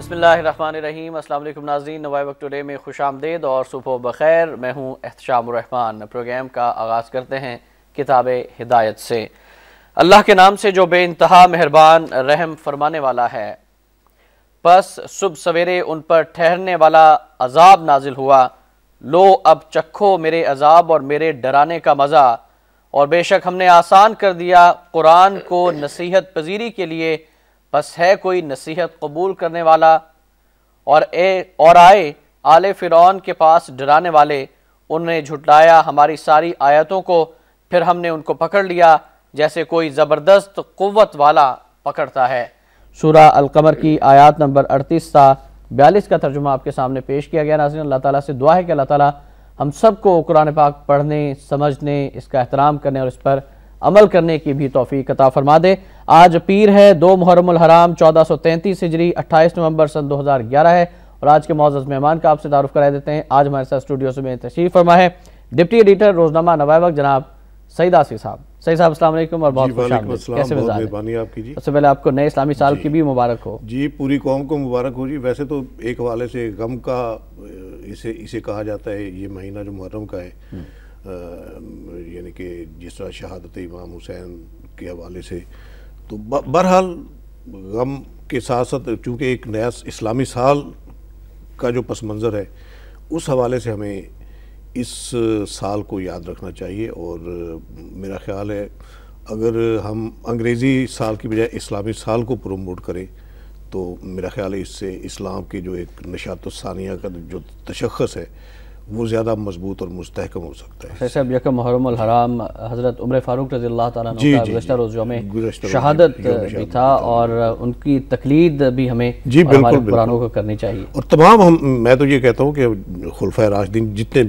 بسم اللہ الرحمن الرحیم۔ السلام علیکم ناظرین، نوائی وقت ٹوڈے میں خوش آمدید اور صبح بخیر۔ میں ہوں احتشام الرحمن۔ پروگرام کا آغاز کرتے ہیں کتاب ہدایت سے۔ اللہ کے نام سے جو بے انتہا مہربان رحم فرمانے والا ہے۔ پس صبح سویرے ان پر ٹھہرنے والا عذاب نازل ہوا، لو اب چکھو میرے عذاب اور میرے ڈرانے کا مزہ، اور بے شک ہم نے آسان کر دیا قرآن کو نصیحت پذیری کے لیے، بس ہے کوئی نصیحت قبول کرنے والا؟ اور آئے آل فرعون کے پاس ڈرانے والے، انہوں نے جھٹلایا ہماری ساری آیتوں کو، پھر ہم نے ان کو پکڑ لیا جیسے کوئی زبردست قوت والا پکڑتا ہے۔ سورہ القمر کی آیات نمبر 38 تا 42 کا ترجمہ آپ کے سامنے پیش کیا گیا۔ ناظرین، اللہ تعالیٰ سے دعا ہے کہ اللہ تعالیٰ ہم سب کو قرآن پاک پڑھنے، سمجھنے، اس کا احترام کرنے اور اس پر عمل کرنے کی بھی توفیق عطا فرما دے۔ آج پیر ہے، 2 محرم الحرام 1433 ہجری، 28 نومبر سن 2011 ہے، اور آج کے معزز مہمان کا آپ سے تعارف کرا دیتے ہیں۔ آج ہمارے ساتھ اسٹوڈیو سے میں تشریف فرما ہے ڈپٹی ایڈیٹر روزنامہ نوائے وقت جناب سعید آصف صاحب۔ سعید صاحب السلام علیکم اور بہت خوش آمدید۔ کیسے مزاج؟ بہت مہربانی آپ کی جی۔ سب سے پہلے آپ کو نئے اسلامی سال کی بھی مبارک ہو جی، پوری قوم کو مبارک ہو جی۔ ویسے تو ایک حوالے سے غم کا اسے کہا جاتا ہے، یہ مہینہ جو محرم کا ہے، یعنی کہ جس طرح شہادت امام حسین کے حوالے سے، تو بہرحال غم کے ساتھ ساتھ چونکہ ایک نیا اسلامی سال کا جو پس منظر ہے، اس حوالے سے ہمیں اس سال کو یاد رکھنا چاہیے، اور میرا خیال ہے اگر ہم انگریزی سال کی بجائے اسلامی سال کو پروموٹ کریں تو میرا خیال ہے اس سے اسلام کی جو ایک نشاط الثانیہ کا جو تشخص ہے وہ زیادہ مضبوط اور مستحکم ہو سکتا ہے۔ جیسے اب یکم محرم الحرام حضرت عمر فاروق رضی اللہ تعالیٰ عنہ کا گزشتہ روز یوم شہادت بھی تھا، اور ان کی تقلید بھی ہمیں ہمارے قرآنوں کو کرنی چاہیے۔ اور تمام میں تو یہ کہتا ہوں کہ خلفائے راشدین جتنے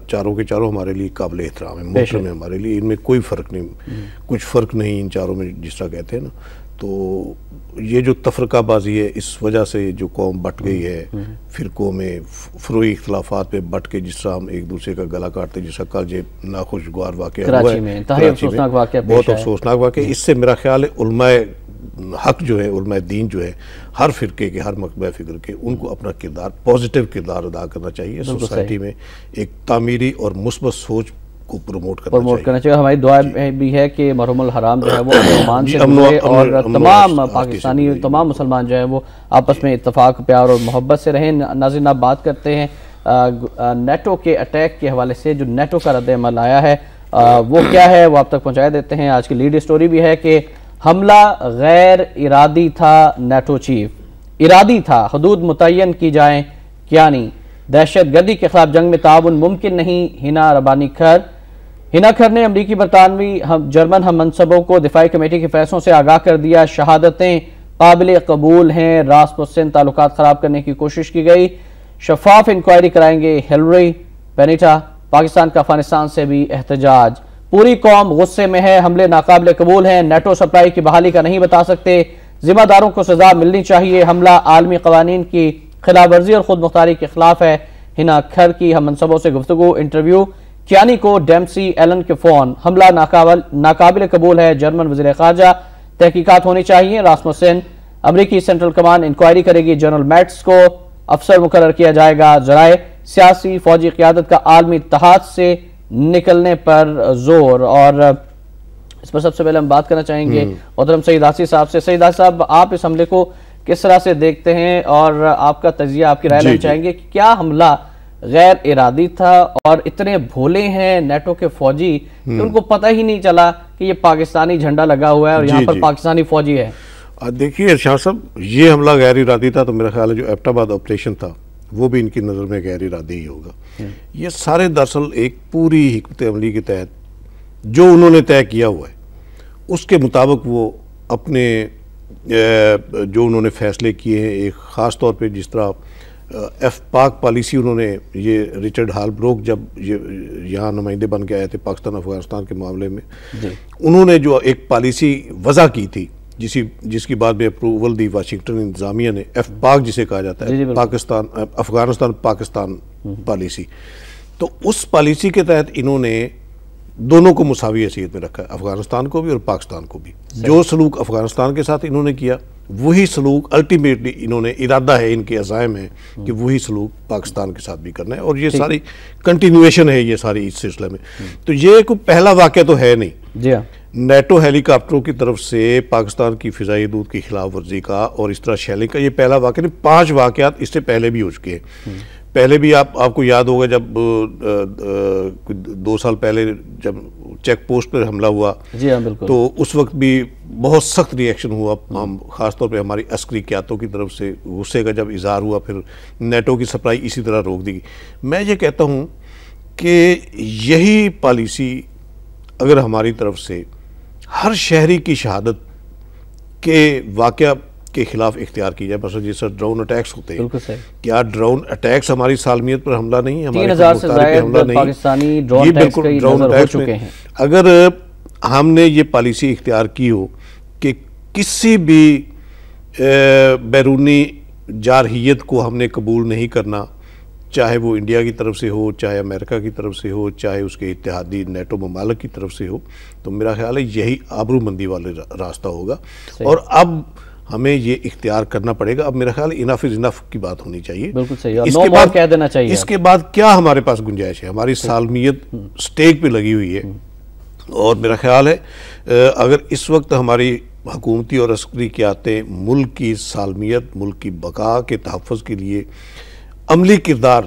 چاروں کے چاروں ہمارے لیے قابل احترام ہیں، محترم ہیں ہمارے لیے، ان میں کوئی فرق نہیں، کچھ فرق نہیں ان چاروں میں، جس طرح کہتے ہیں نا۔ تو یہ جو تفرقہ بازی ہے، اس وجہ سے جو قوم بٹ گئی ہے، فرقوں میں فروعی اختلافات پہ بٹ کے جس طرح ہم ایک دوسرے کا گلا کاٹتے، جس طرح کل یہ ناخوشگوار واقعہ ہوا ہے کراچی میں، بہت افسوسناک واقعہ۔ اس سے میرا خیال ہے علماء حق جو ہے، علماء دین جو ہے، ہر فرقے کے، ہر مکتبہ فکر کے، ان کو اپنا کردار، پازیٹیو کردار ادا کرنا چاہیے سوسائٹی میں، ایک تعمیری اور مثبت سوچ کو پروموٹ کرنا چاہیے۔ ہماری دعا بھی ہے کہ محرم الحرام جو ہے وہ امان سے گزرے، اور تمام پاکستانی، تمام مسلمان جو ہے وہ آپس میں اتفاق، پیار اور محبت سے رہیں۔ ناظرین، آپ بات کرتے ہیں نیٹو کے اٹیک کے حوالے سے، جو نیٹو کا رد عمل آیا ہے وہ کیا ہے، وہ آپ تک پہنچایا دیتے ہیں۔ آج کی لیڈ سٹوری بھی ہے کہ حملہ غیر ارادی تھا، نیٹو چیف ارادی تھا، حدود متعین کی جائیں کیا نہیں، دہشت گردی کے خلاف جنگ میں تعاون ممکن نہیں، ہنا ربانی ہنا کھر نے امریکی برطانوی جرمن ہم منصبوں کو دفاعی کمیٹی کے فیصلوں سے آگاہ کر دیا، شہادتیں قابل قبول ہیں، راسپوسن تعلقات خراب کرنے کی کوشش کی گئی، شفاف انکوائری کرائیں گے ہلری پینیٹا، پاکستان کا افغانستان سے بھی احتجاج، پوری قوم غصے میں ہے، حملے ناقابل قبول ہیں، نیٹو سپلائی کی بحالی کا نہیں بتا سکتے، ذمہ داروں کو سزا ملنی چاہیے، حملہ عالمی قوانین کی خلاف ورزی اور خود مختاری کے خلاف ہے، ہنا کھر کی ہم منصبوں سے گفتگو، انٹرویو، کیانی کو ڈیمسی ایلن کے فون، حملہ ناقابل قبول ہے، جرمن وزیر خارجہ، تحقیقات ہونی چاہیے، راسموسن، امریکی سینٹرل کمانڈ انکوائری کرے گی، جنرل میٹس کو افسر مقرر کیا جائے گا، ذرائع سیاسی فوجی قیادت کا عالمی اتحاد سے نکلنے پر زور۔ اور اس پر سب سے پہلے ہم بات کرنا چاہیں گے محترم سعید آصف صاحب سے۔ سعید آصف صاحب، آپ اس حملے کو کس طرح سے دیکھتے ہیں، اور آپ کا تجزیہ، آپ کی رائے لینا چاہیں گے کہ کیا حملہ غیر ارادی تھا، اور اتنے بھولے ہیں نیٹو کے فوجی کہ ان کو پتہ ہی نہیں چلا کہ یہ پاکستانی جھنڈا لگا ہوا ہے اور یہاں پر پاکستانی فوجی ہے؟ دیکھیے ارشاد صاحب، یہ حملہ غیر ارادی تھا تو میرا خیال ہے جو ایبٹ آباد آپریشن تھا وہ بھی ان کی نظر میں غیر ارادی ہی ہوگا۔ یہ سارے دراصل ایک پوری حکمت عملی کے تحت جو انہوں نے طے کیا ہوا ہے اس کے مطابق وہ اپنے جو انہوں نے فیصلے کیے ہیں، ایک خاص طور پہ جس طرح پاک پالیسی انہوں نے، یہ رچرڈ ہال بروک جب یہاں نمائندے بن کے آئے تھے پاکستان افغانستان کے معاملے میں، انہوں نے جو ایک پالیسی وضع کی تھی جس کی بعد میں اپروول دی واشنگٹن انتظامیہ نے، ایف پاک جسے کہا جاتا ہے، پاکستان افغانستان پاکستان پالیسی، تو اس پالیسی کے تحت انہوں نے دونوں کو مساوی حیثیت میں رکھا ہے، افغانستان کو بھی اور پاکستان کو بھی۔ جو سلوک افغانستان کے ساتھ انہوں نے کیا وہی سلوک الٹیمیٹلی انہوں نے ارادہ ہے، ان کے عزائم ہے کہ وہی سلوک پاکستان کے ساتھ بھی کرنا ہے، اور یہ ساری کنٹینویشن ہے یہ ساری اس سلسلے میں۔ تو یہ کوئی پہلا واقعہ تو ہے نہیں، جی ہاں، نیٹو ہیلی کاپٹروں کی طرف سے پاکستان کی فضائی حدود کی خلاف ورزی کا اور اس طرح شیلنگ کا یہ پہلا واقعہ نہیں، 5 واقعات اس سے پہلے بھی ہو چکے ہیں۔ پہلے بھی آپ کو یاد ہوگا جب 2 سال پہلے جب چیک پوسٹ پر حملہ ہوا، جی ہاں بالکل، تو اس وقت بھی بہت سخت ری ایکشن ہوا، خاص طور پہ ہماری عسکری قیادتوں کی طرف سے غصے کا جب اظہار ہوا، پھر نیٹو کی سپلائی اسی طرح روک دی گئی۔ میں یہ کہتا ہوں کہ یہی پالیسی اگر ہماری طرف سے ہر شہری کی شہادت کے واقعہ کے خلاف اختیار کی جائے، مثلا جیسا ڈرون اٹیکس ہوتے ہیں، کیا ڈرون اٹیکس ہماری سالمیت پر حملہ نہیں ہے؟ 3000 سے زائد پاکستانی ڈرون اٹیکس کئی نظر ہو چکے ہیں۔ اگر ہم نے یہ پالیسی اختیار کی ہو کہ کسی بھی بیرونی جارحیت کو ہم نے قبول نہیں کرنا، چاہے وہ انڈیا کی طرف سے ہو، چاہے امریکہ کی طرف سے ہو، چاہے اس کے اتحادی نیٹو ممالک کی طرف سے ہو، تو میرا خیال ہے یہی آبرو مندی والے راستہ ہوگا۔ اور اب ہمیں یہ اختیار کرنا پڑے گا، اب میرا خیال انف از انف کی بات ہونی چاہیے، بالکل صحیح، اور نو مور کہہ دینا چاہیے۔ اس کے بعد کیا ہمارے پاس گنجائش ہے؟ ہماری سالمیت سٹیک پہ لگی ہوئی ہے، اور میرا خیال ہے اگر اس وقت ہماری حکومتی اور عسکری قیادتیں ملک کی سالمیت، ملک کی بقا کے تحفظ کے لیے عملی کردار،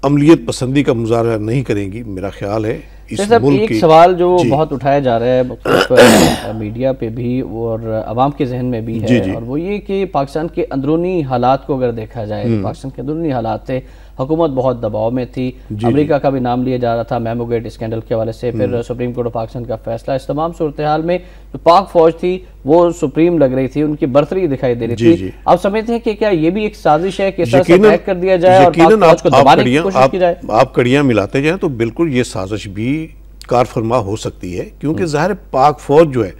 عملیت پسندی کا مظاہرہ نہیں کریں گی، میرا خیال ہے اس ملک ایک کی سوال جو بہت اٹھایا جا رہا ہے میڈیا پہ بھی اور عوام کے ذہن میں بھی ہے، اور وہ یہ کہ پاکستان کے اندرونی حالات کو اگر دیکھا جائے، پاکستان کے اندرونی حالات تھے، حکومت بہت دباؤ میں تھی، امریکہ کا بھی نام لیا جا رہا تھا میمو گیٹ اسکینڈل کے حوالے سے، پھر سپریم کورٹ آف پاکستان کا فیصلہ، اس تمام صورتحال میں جو پاک فوج تھی وہ سپریم لگ رہی تھی، ان کی برتری دکھائی دے رہی تھی۔ آپ سمجھتے ہیں کہ کیا یہ بھی ایک سازش ہے کہ اس طرح سے اٹیک کر دیا جائے اور پاک فوج کو دبانے کی کوشش کی جائے؟ آپ کڑیاں ملاتے جائیں تو بالکل یہ سازش بھی کار فرما ہو سکتی ہے، کیونکہ ظاہر پاک فوج جو ہے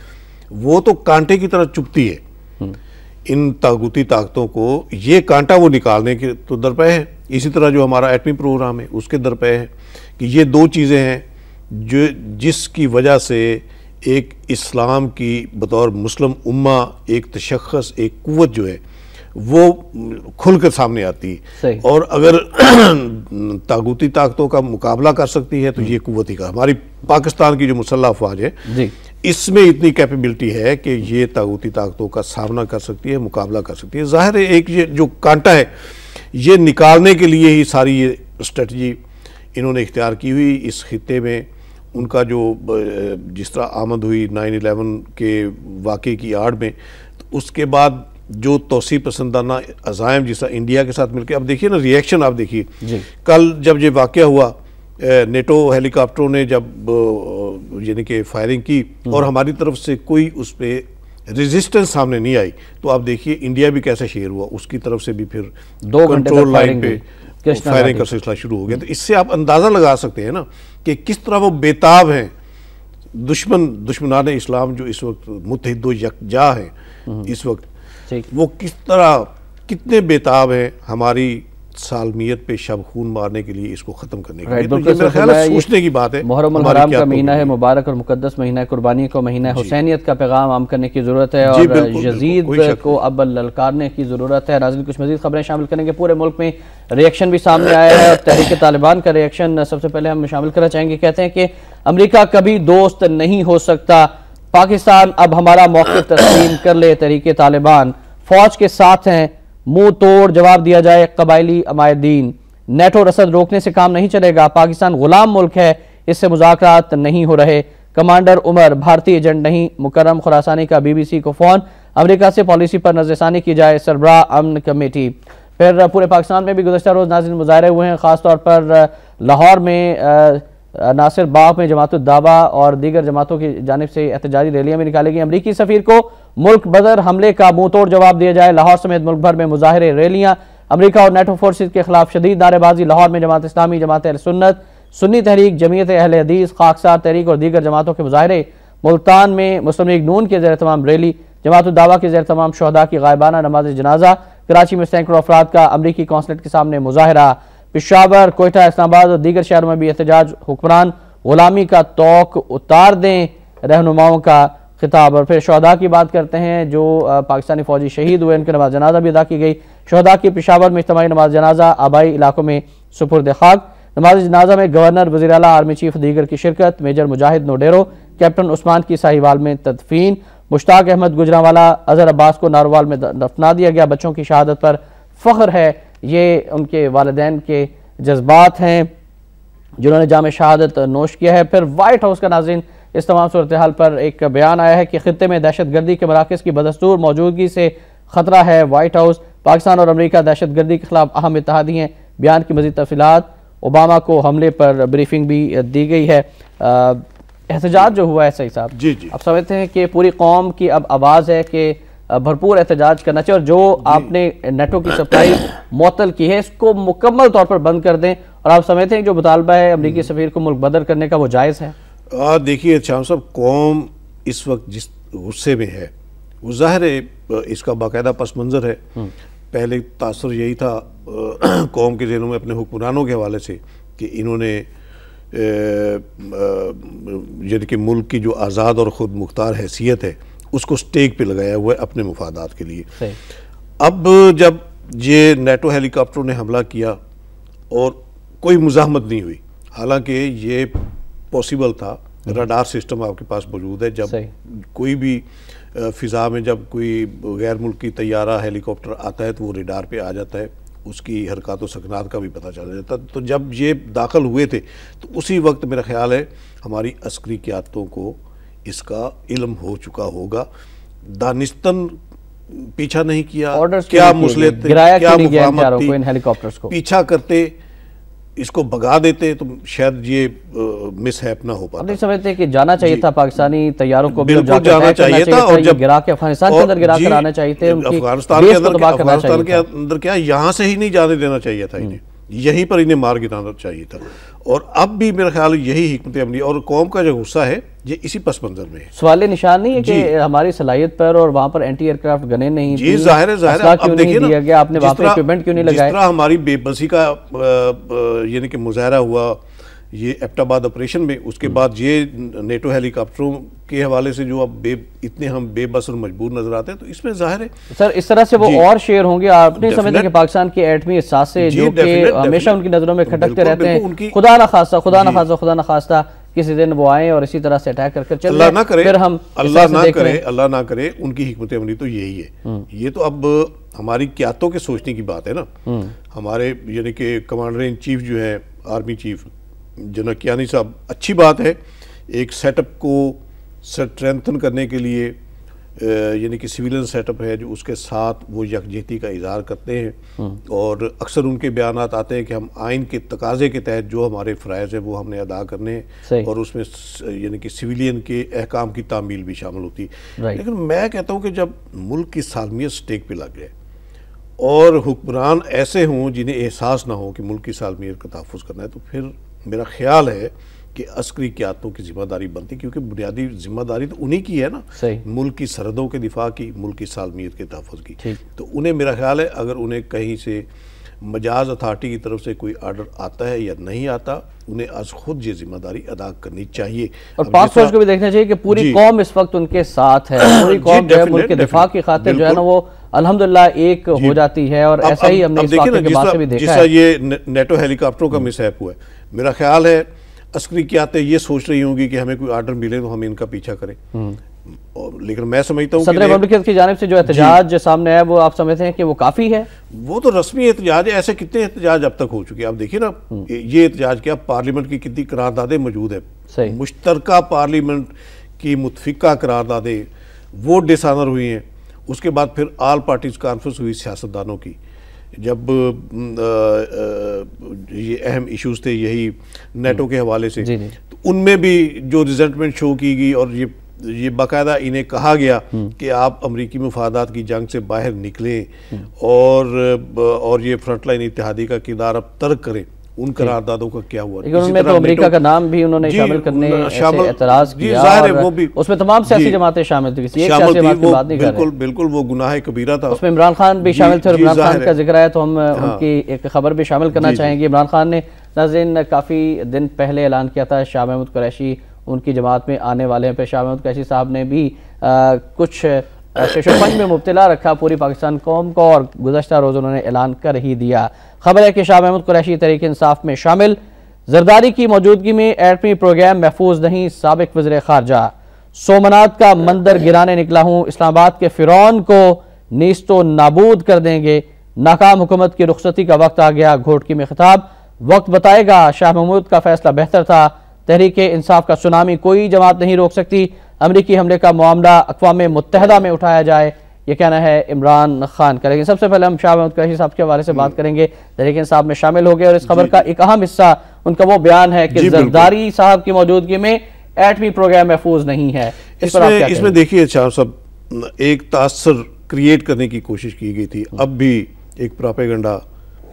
وہ تو کانٹے کی طرح چپتی ہے، ان طاغوتی طاقتوں کو یہ کانٹا وہ نکالنے کے تو درپے ہے، اسی طرح جو ہمارا ایٹمی پروگرام ہے اس کے درپے ہے کہ یہ 2 چیزیں ہیں جس کی وجہ سے ایک اسلام کی بطور مسلم امہ ایک تشخص، ایک قوت جو ہے وہ کھل کر سامنے آتی ہے، اور اگر طاغوتی طاقتوں کا مقابلہ کر سکتی ہے تو یہ قوت ہی کا، ہماری پاکستان کی جو مسلح افواج ہے اس میں اتنی کیپیبلٹی ہے کہ یہ طاغوتی طاقتوں کا سامنا کر سکتی ہے، مقابلہ کر سکتی ہے۔ ظاہر ہے ایک یہ جو کانٹا ہے یہ نکالنے کے لیے ہی ساری یہ اسٹریٹجی انہوں نے اختیار کی ہوئی اس خطے میں۔ ان کا جو جس طرح آمد ہوئی 9/11 کے واقعے کی آڑ میں، اس کے بعد جو توسیع پسندانہ عزائم جس طرح انڈیا کے ساتھ مل کے، اب دیکھیے نا ری ایکشن، آپ دیکھیے کل جب یہ واقعہ ہوا، نیٹو ہیلی کاپٹروں نے جب یعنی کہ فائرنگ کی اور ہماری طرف سے کوئی اس پہ ریزسٹنس سامنے نہیں آئی، تو آپ دیکھیے انڈیا بھی کیسے شیر ہوا، اس کی طرف سے بھی پھر 2 گھنٹے کنٹرول لائن پہ فائرنگ کا سلسلہ شروع ہو گیا۔ تو اس سے آپ اندازہ لگا سکتے ہیں نا کہ کس طرح وہ بیتاب ہیں، دشمنان اسلام جو اس وقت متحد و یکجا ہیں اس وقت، وہ کس طرح کتنے بیتاب ہیں ہماری سالمیت پہ شب خون مارنے کے لیے، اس کو ختم کرنے کے لیے۔ تو یہ میرا خیال ہے سوچنے کی بات ہے۔ محرم الحرام کا مہینہ ہے، مبارک اور مقدس مہینہ ہے، قربانی کا مہینہ ہے، حسینیت کا پیغام عام کرنے کی ضرورت ہے اور یزید کو اب للکارنے کی ضرورت ہے۔ ناظرین کچھ مزید خبریں شامل کریں گے، پورے ملک میں ری ایکشن بھی سامنے آیا ہے اور تحریک طالبان کا ری ایکشن سب سے پہلے ہم شامل کرنا چاہیں گے۔ کہتے ہیں کہ امریکہ کبھی دوست نہیں ہو سکتا، پاکستان اب ہمارا موقف تسلیم کر لے، تحریک طالبان فوج کے ساتھ ہیں، منہ توڑ جواب دیا جائے قبائلی عمائدین، نیٹو رسد روکنے سے کام نہیں چلے گا، پاکستان غلام ملک ہے، اس سے مذاکرات نہیں ہو رہے، کمانڈر عمر بھارتی ایجنٹ نہیں، مکرم خراسانی کا BBC کو فون، امریکہ سے پالیسی پر نظر ثانی کی جائے، سربراہ امن کمیٹی۔ پھر پورے پاکستان میں بھی گزشتہ روز ناظرین مظاہرے ہوئے ہیں، خاص طور پر لاہور میں ناصر باغ میں جماعت الدعوہ اور دیگر جماعتوں کی جانب سے احتجاجی ریلیاں بھی نکالی گئی۔ امریکی سفیر کو ملک بدر حملے کا منہ توڑ جواب دیا جائے، لاہور سمیت ملک بھر میں مظاہرے، ریلیاں، امریکہ اور نیٹو فورسز کے خلاف شدید نعرے بازی، لاہور میں جماعت اسلامی، جماعت اہل سنت، سنی تحریک، جمعیت اہل حدیث، خاکسار تحریک اور دیگر جماعتوں کے مظاہرے، ملتان میں مسلم لیگ نون کے زیر تمام ریلی، جماعت الدعوہ کے زیر تمام شہداء کی غائبانہ نماز جنازہ، کراچی میں سینکڑوں افراد کا امریکی قونصلیٹ کے سامنے مظاہرہ، پشاور، کوئٹہ، اسلام آباد اور دیگر شہروں میں بھی احتجاج، حکمران غلامی کا توق اتار دیں، رہنماؤں کا خطاب. اور پھر شہداء کی بات کرتے ہیں جو پاکستانی فوجی شہید ہوئے, ان کے نماز جنازہ بھی ادا کی گئی. شہداء کی پشاور میں اجتماعی نماز جنازہ آبائی علاقوں میں سپرد خاک. نماز جنازہ میں گورنر, وزیر اعلیٰ, آرمی چیف دیگر کی شرکت. میجر مجاہد نوڈیرو, کیپٹن عثمان کی ساہیوال میں تدفین. مشتاق احمد گجرانوالہ, اظہر عباس کو ناروال میں دفنا دیا گیا. بچوں کی شہادت پر فخر ہے, یہ ان کے والدین کے جذبات ہیں جنہوں نے جام شہادت نوش کیا ہے. پھر وائٹ ہاؤس کا ناظرین اس تمام صورتحال پر ایک بیان آیا ہے کہ خطے میں دہشت گردی کے مراکز کی بدستور موجودگی سے خطرہ ہے. وائٹ ہاؤس, پاکستان اور امریکہ دہشت گردی کے خلاف اہم اتحادی ہیں. بیان کی مزید تفصیلات, اوباما کو حملے پر بریفنگ بھی دی گئی ہے. احتجاج جو ہوا ہے صحیح صاحب, اب سمجھتے ہیں کہ پوری قوم کی اب آواز ہے کہ بھرپور احتجاج کرنا چاہیے, اور جو آپ نے نیٹو کی سپلائی معطل کی ہے اس کو مکمل طور پر بند کر دیں, اور آپ سمجھتے ہیں جو مطالبہ ہے امریکی سفیر کو ملک بدر کرنے کا وہ جائز ہے؟ دیکھیے شام صاحب, قوم اس وقت جس غصے میں ہے وہ ظاہر ہے اس کا باقاعدہ پس منظر ہے. پہلے تاثر یہی تھا قوم کے ذہنوں میں اپنے حکمرانوں کے حوالے سے کہ انہوں نے یعنی کہ ملک کی جو آزاد اور خود مختار حیثیت ہے اس کو سٹیک پہ لگایا ہوا ہے اپنے مفادات کے لیے. اب جب یہ نیٹو ہیلی کاپٹروں نے حملہ کیا اور کوئی مزاحمت نہیں ہوئی, حالانکہ یہ پاسبل تھا, راڈار سسٹم آپ کے پاس موجود ہے, جب کوئی بھی فضا میں جب کوئی غیر ملکی طیارہ ہیلی کاپٹر آتا ہے تو وہ ریڈار پہ آ جاتا ہے, اس کی حرکات و سکنات کا بھی پتہ چل جاتا. تو جب یہ داخل ہوئے تھے تو اسی وقت میرا خیال ہے ہماری عسکری قیادتوں کو اس کا علم ہو چکا ہوگا. دانستن پیچھا نہیں کیا, کیا مسلط تھے, کیا مفاہمت تھی, پیچھا کرتے اس کو بگا دیتے تو شاید یہ مس ہیپ نہ ہو پاتا. نہیں سمجھتے کہ جانا چاہیے تھا پاکستانی طیاروں کو, بالکل جانا چاہیے تھا, اور جب گرا کے افغانستان کے اندر گرا کر آنا چاہیے تھے, افغانستان کے اندر کیا یہاں سے ہی نہیں جانے دینا چاہیے تھا انہیں, یہیں پر انہیں مار گرانا چاہیے تھا. اور اب بھی میرا خیال یہی حکمت عملی اور قوم کا جو غصہ ہے یہ اسی پس منظر میں ہے. سوال نشان نہیں ہے کہ ہماری صلاحیت پر اور وہاں پر اینٹی ایئرکرافٹ گنیں نہیں, جی ظاہر ہے, اب دیکھیے نا آپ نے وہاں پر ایکوپمنٹ کیوں نہیں لگائے, جس طرح ہماری بے بسی کا یعنی کہ مظاہرہ ہوا یہ ایبٹ آباد آپریشن میں, اس کے بعد یہ نیٹو ہیلی کاپٹروں کے حوالے سے جو اب اتنے ہم بے بس اور مجبور نظر آتے ہیں, تو اس میں ظاہر ہے سر اس طرح سے وہ اور شیئر ہوں گے. آپ نہیں سمجھتے کہ پاکستان کے ایٹمی اثاثے جو کہ ہمیشہ ان کی نظروں میں کھٹکتے رہتے ہیں, خدا نہ خواستہ کسی دن وہ آئیں اور اسی طرح سے اٹیک کر کر چل جائیں, پھر ہم اللہ نہ کرے ان کی حکمت عملی تو یہی ہے. یہ تو اب ہماری قیادتوں کے سوچنے کی بات ہے نا. ہمارے یعنی کہ کمانڈر ان چیف جو ہیں آرمی چیف جنرل کیانی صاحب, اچھی بات ہے ایک سیٹ اپ کو سٹرینتھن کرنے کے لیے, یعنی کہ سویلین سیٹ اپ ہے جو اس کے ساتھ وہ یکجہتی کا اظہار کرتے ہیں, اور اکثر ان کے بیانات آتے ہیں کہ ہم آئین کے تقاضے کے تحت جو ہمارے فرائض ہیں وہ ہم نے ادا کرنے ہیں, اور اس میں یعنی کہ سویلین کے احکام کی تعمیل بھی شامل ہوتی ہے. لیکن میں کہتا ہوں کہ جب ملک کی سالمیت سٹیک پہ لگ جائے اور حکمران ایسے ہوں جنہیں احساس نہ ہو کہ ملک کی سالمیت کا تحفظ کرنا ہے, تو پھر میرا خیال ہے کہ عسکری قیادتوں کی ذمہ داری بنتی, کیونکہ بنیادی ذمہ داری تو انہی کی ہے نا, ملک کی سرحدوں کے دفاع کی, ملک کی سالمیت کے تحفظ کی. تو انہیں میرا خیال ہے اگر انہیں کہیں سے مجاز اتھارٹی کی طرف سے کوئی آرڈر آتا ہے یا نہیں آتا, انہیں از خود یہ ذمہ داری ادا کرنی چاہیے. اور پاک فوج کو بھی دیکھنا چاہیے کہ پوری قوم اس وقت ان کے ساتھ ہے, پوری قوم جو ہے ملک کے دفاع کی خاطر جو ہے نا وہ الحمدللہ ایک ہو جاتی ہے, اور ایسا ہی ہم نے اس واقعے کے بعد سے بھی دیکھا ہے. جس طرح یہ نیٹو ہیلی کاپٹروں کا مس ہیپ ہوا ہے, میرا خیال ہے عسکری قیادتیں یہ سوچ رہی ہوں گی کہ ہمیں کوئی آرڈر ملے تو ہم ان کا پیچھا کریں. لیکن میں سمجھتا ہوں صدر مملکت کی جانب سے جو احتجاج سامنے آیا وہ آپ سمجھتے ہیں کہ وہ کافی ہے؟ وہ تو رسمی احتجاج ہے, ایسے کتنے احتجاج اب تک ہو چکے ہیں. آپ دیکھیے نا یہ احتجاج کیا, پارلیمنٹ کی کتنی قراردادیں موجود ہیں, مشترکہ پارلیمنٹ کی متفقہ قراردادیں وہ ڈسانر ہوئی ہیں. اس کے بعد پھر آل پارٹیز کانفرنس ہوئی سیاستدانوں کی, جب یہ اہم ایشوز تھے یہی نیٹو کے حوالے سے, تو ان میں بھی جو ریزنٹمنٹ شو کی گئی اور یہ باقاعدہ انہیں کہا گیا کہ آپ امریکی مفادات کی جنگ سے باہر نکلیں اور یہ فرنٹ لائن اتحادی کا کردار اب ترک کریں. ان قراردادوں کا کیا ہوا؟ ان میں تو امریکہ کا نام بھی انہوں نے شامل کرنے اعتراض کیا, اس میں تمام سیاسی جماعتیں شامل تھی, کسی ایک سیاسی جماعت کی بات نہیں کر رہے. بالکل وہ گناہ کبیرہ تھا. اس میں عمران خان بھی شامل تھے, اور عمران خان کا ذکر ہے تو ہم ان کی ایک خبر بھی شامل کرنا چاہیں گے. عمران خان نے ناظرین کافی دن پہلے اعلان کیا تھا شاہ محمود قریشی ان کی جماعت میں آنے والے ہیں. پھر شاہ محمود قریشی صاحب نے بھی کچھ شش و پنج میں مبتلا رکھا پوری پاکستان قوم کو، اور گزشتہ روز انہوں نے اعلان کر ہی دیا۔ خبر ہے کہ شاہ محمود قریشی تحریک انصاف میں شامل، زرداری کی موجودگی میں ایٹمی پروگرام محفوظ نہیں، سابق وزیر خارجہ۔ سومنات کا مندر گرانے نکلا ہوں، اسلام آباد کے فرعون کو نیست و نابود کر دیں گے، ناکام حکومت کی رخصتی کا وقت آ گیا، گھوٹکی میں خطاب، وقت بتائے گا، شاہ محمود کا فیصلہ بہتر تھا، تحریک انصاف کا سونامی کوئی جماعت نہیں روک سکتی، امریکی حملے کا معاملہ اقوام متحدہ میں اٹھایا جائے، یہ کہنا ہے عمران خان کا۔ لیکن سب سے پہلے ہم شاہ محمود قریشی صاحب کے حوالے سے بات کریں گے، تحریک انصاف میں شامل ہو گئے، اور اس خبر کا ایک اہم حصہ ان کا وہ بیان ہے کہ زرداری صاحب کی موجودگی میں ایٹمی پروگرام محفوظ نہیں ہے۔ اس میں دیکھیے شاہ صاحب، ایک تاثر کریٹ کرنے کی کوشش کی گئی تھی، اب بھی ایک پراپیگنڈا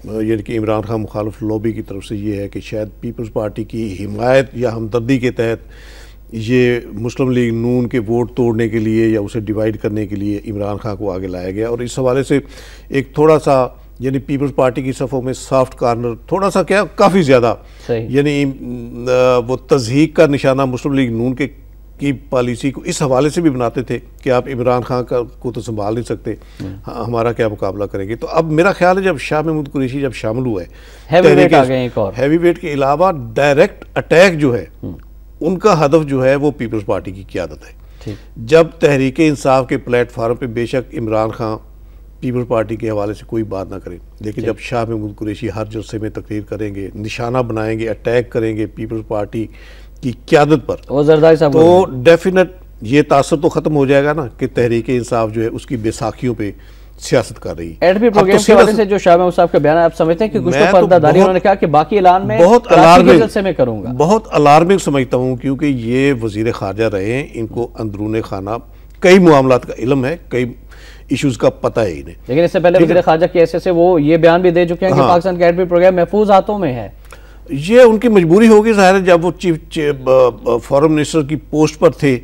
یعنی کہ عمران خان مخالف لوبی کی طرف سے یہ ہے کہ شاید پیپلز پارٹی کی حمایت یا ہمدردی کے تحت یہ مسلم لیگ نون کے ووٹ توڑنے کے لیے یا اسے ڈیوائیڈ کرنے کے لیے عمران خان کو آگے لایا گیا، اور اس حوالے سے ایک تھوڑا سا یعنی پیپلز پارٹی کی صفوں میں سافٹ کارنر تھوڑا سا کیا کافی زیادہ، یعنی وہ تضحیک کا نشانہ مسلم لیگ نون کی پالیسی کو اس حوالے سے بھی بناتے تھے کہ آپ عمران خان کو تو سنبھال نہیں سکتے، ہمارا کیا مقابلہ کریں گے۔ تو اب میرا خیال ہے جب شاہ محمود قریشی جب شامل ہوا ہے، ہیوی ویٹ کے علاوہ ڈائریکٹ اٹیک جو ہے ان کا ہدف جو ہے وہ پیپلز پارٹی کی قیادت ہے۔ جب تحریک انصاف کے پلیٹ فارم پہ بے شک عمران خان پیپلز پارٹی کے حوالے سے کوئی بات نہ کریں، لیکن جب شاہ محمود قریشی ہر جلسے میں تقریر کریں گے، نشانہ بنائیں گے، اٹیک کریں گے پیپلز پارٹی کی قیادت پر، تو ڈیفینٹ یہ تاثر تو ختم ہو جائے گا نا کہ تحریک انصاف جو ہے اس کی بیساکیوں پہ سیاست کر رہی ہے۔ ایٹمی پروگرام کے حوالے سے جو شاہ محمود صاحب کا بیان ہے، آپ سمجھتے ہیں کہ کچھ تو پردہ داری انہوں نے کہا کہ باقی اعلان میں کراچی کے جلسے میں کروں گا؟ بہت الارمنگ سمجھتا ہوں، کیونکہ یہ وزیر خارجہ رہے ہیں، ان کو اندرون خانہ کئی معاملات کا علم ہے، کئی ایشوز کا پتہ ہے انہیں۔ لیکن اس سے پہلے وزیر خارجہ کی حیثیت سے وہ یہ بیان بھی دے چکے ہیں کہ پاکستان کا ایٹمی پروگرام محفوظ ہاتھوں میں ہے۔ یہ ان کی مجبوری ہوگی، ظاہر ہے جب وہ فارن منسٹر کی پوسٹ پر تھے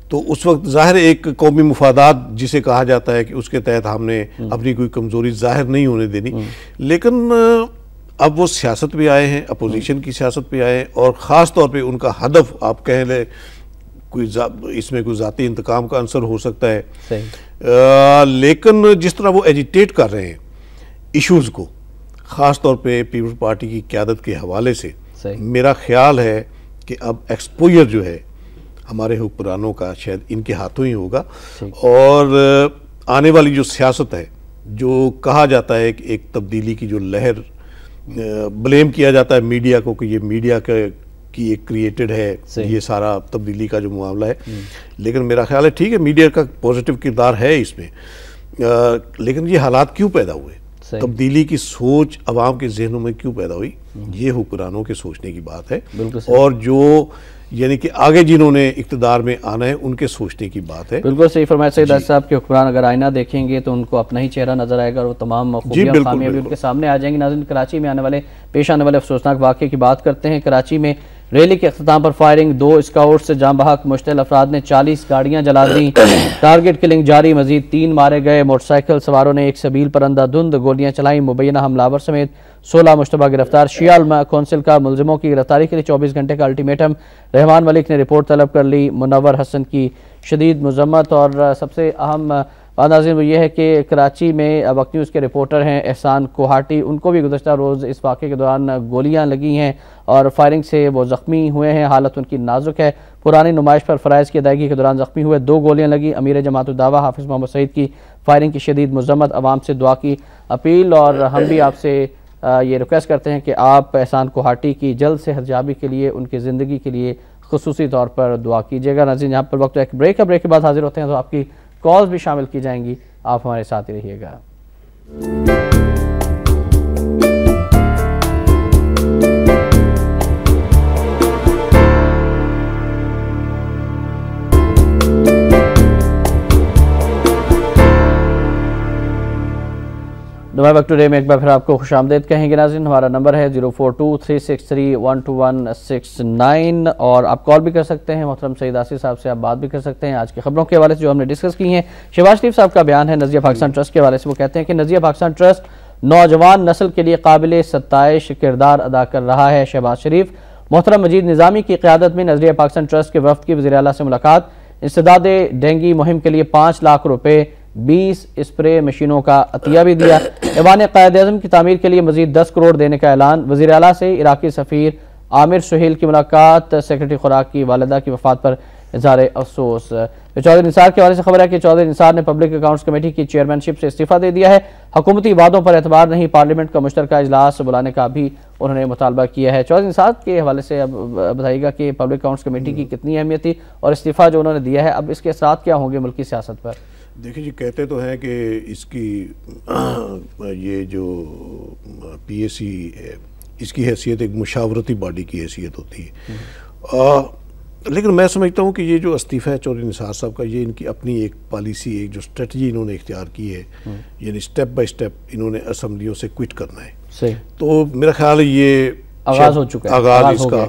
تو اس وقت ظاہر ایک قومی مفادات جسے کہا جاتا ہے کہ اس کے تحت ہم نے اپنی کوئی کمزوری ظاہر نہیں ہونے دینی، لیکن اب وہ سیاست پہ آئے ہیں، اپوزیشن کی سیاست پہ آئے ہیں، اور خاص طور پہ ان کا ہدف آپ کہہ لیں اس میں کوئی ذاتی انتقام کا عنصر ہو سکتا ہے، لیکن جس طرح وہ ایجیٹیٹ کر رہے ہیں ایشوز کو، خاص طور پہ پیپلز پارٹی کی قیادت کے حوالے سے، میرا خیال ہے کہ اب ایکسپوئر جو ہے ہمارے حکمرانوں کا شاید ان کے ہاتھوں ہی ہوگا، اور آنے والی جو سیاست ہے، جو کہا جاتا ہے کہ ایک تبدیلی کی جو لہر، بلیم کیا جاتا ہے میڈیا کو کہ یہ میڈیا کی ایک کریٹڈ ہے یہ سارا تبدیلی کا جو معاملہ ہے، لیکن میرا خیال ہے ٹھیک ہے میڈیا کا پوزیٹیو کردار ہے اس میں، لیکن یہ حالات کیوں پیدا ہوئے، تبدیلی کی سوچ عوام کے ذہنوں میں کیوں پیدا ہوئی، یہ حکمرانوں کے سوچنے کی بات ہے، اور جو یعنی کہ آگے جنہوں نے اقتدار میں آنا ہے ان کے سوچنے کی بات ہے۔ بالکل صحیح فرمایا سید عاصف صاحب کے حکمران اگر آئینہ دیکھیں گے تو ان کو اپنا ہی چہرہ نظر آئے گا، اور وہ تمام خوبیاں خامیاں بھی ان کے سامنے آ جائیں گی۔ ناظرین، کراچی میں پیش آنے والے افسوسناک واقعے کی بات کرتے ہیں۔ کراچی میں ریلی کے اختتام پر فائرنگ، 2 اسکاؤٹ سے جاں بحق مشتعل افراد نے 40 گاڑیاں جلا دیں، ٹارگٹ کلنگ جاری، مزید 3 مارے گئے، موٹر سائیکل سواروں نے ایک سبیل پر اندھا دھند گولیاں چلائیں، مبینہ حملہ سمیت 16 مشتبہ گرفتار۔ شیعہ علماء کونسل کا ملزموں کی گرفتاری کے لیے 24 گھنٹے کا الٹیمیٹم، رحمان ملک نے رپورٹ طلب کر لی، منور حسن کی شدید مذمت، اور سب سے اہم بات ناظرین وہ یہ ہے کہ کراچی میں وقت نیوز کے رپورٹر ہیں احسان کوہاٹی، ان کو بھی گزشتہ روز اس واقعے کے دوران گولیاں لگی ہیں اور فائرنگ سے وہ زخمی ہوئے ہیں، حالت ان کی نازک ہے۔ پرانی نمائش پر فرائض کی ادائیگی کے دوران زخمی ہوئے، 2 گولیاں لگی۔ امیر جماعت الدعوہ حافظ محمد سعید کی فائرنگ کی شدید مذمت، عوام سے دعا کی اپیل، اور ہم بھی آپ سے یہ ریکویسٹ کرتے ہیں کہ آپ احسان کوہاٹی کی جلد صحت یابی کے لیے، ان کی زندگی کے لیے خصوصی طور پر دعا کیجیے گا۔ ناظرین، یہاں پر وقت ایک بریک ہے، بریک کے بعد حاضر ہوتے ہیں تو آپ کی کالز بھی شامل کی جائیں گی، آپ ہمارے ساتھ ہی رہیے گا۔ دبئی وقت ٹوڈے میں ایک بار پھر آپ کو خوش آمدید کہیں گے ناظرین۔ ہمارا نمبر ہے 04236312169 اور آپ کال بھی کر سکتے ہیں، محترم سید عاصف صاحب سے آپ بات بھی کر سکتے ہیں۔ آج کی خبروں کے حوالے سے جو ہم نے ڈسکس کی ہیں، شہباز شریف صاحب کا بیان ہے نظریہ پاکستان ٹرسٹ کے حوالے سے، وہ کہتے ہیں کہ نظریہ پاکستان ٹرسٹ نوجوان نسل کے لیے قابل ستائش کردار ادا کر رہا ہے۔ شہباز شریف محترم مجید نظامی کی قیادت میں نظریہ پاکستان ٹرسٹ کے وفد کی وزیر اعلیٰ سے ملاقات، انسداد ڈینگی مہم کے لیے 5 لاکھ روپے 20 اسپرے مشینوں کا عطیہ بھی دیا۔ ایوان قائد اعظم کی تعمیر کے لیے مزید 10 کروڑ دینے کا اعلان۔ وزیر اعلیٰ سے عراقی سفیر عامر سہیل کی ملاقات۔ سیکرٹری خوراک کی والدہ کی وفات پر اظہار افسوس۔ چودھری نثار کے حوالے سے خبر ہے کہ چودھری نثار نے پبلک اکاؤنٹس کمیٹی کی چیئرمین شپ سے استعفیٰ دے دیا ہے۔ حکومتی وعدوں پر اعتبار نہیں، پارلیمنٹ کا مشترکہ اجلاس بلانے کا بھی انہوں نے مطالبہ کیا ہے۔ چودھری نثار کے حوالے سے اب بتائیے گا کہ پبلک اکاؤنٹس کمیٹی کی کتنی اہمیت تھی اور استعفیٰ جو انہوں نے دیا ہے اب اس کے اثرات کیا ہوں گے ملکی سیاست پر؟ دیکھیں جی، کہتے تو ہیں کہ اس کی یہ جو پی اے سی ہے اس کی حیثیت ایک مشاورتی باڈی کی حیثیت ہوتی ہے، لیکن میں سمجھتا ہوں کہ یہ جو استعفیٰ ہے چودھری نثار صاحب کا، یہ ان کی اپنی ایک پالیسی، ایک جو اسٹریٹجی انہوں نے اختیار کی ہے، یعنی سٹیپ بائی سٹیپ انہوں نے اسمبلیوں سے کوئٹ کرنا ہے۔ صحیح۔ تو میرا خیال ہے یہ آغاز ہو چکا ہے، آغاز اس کا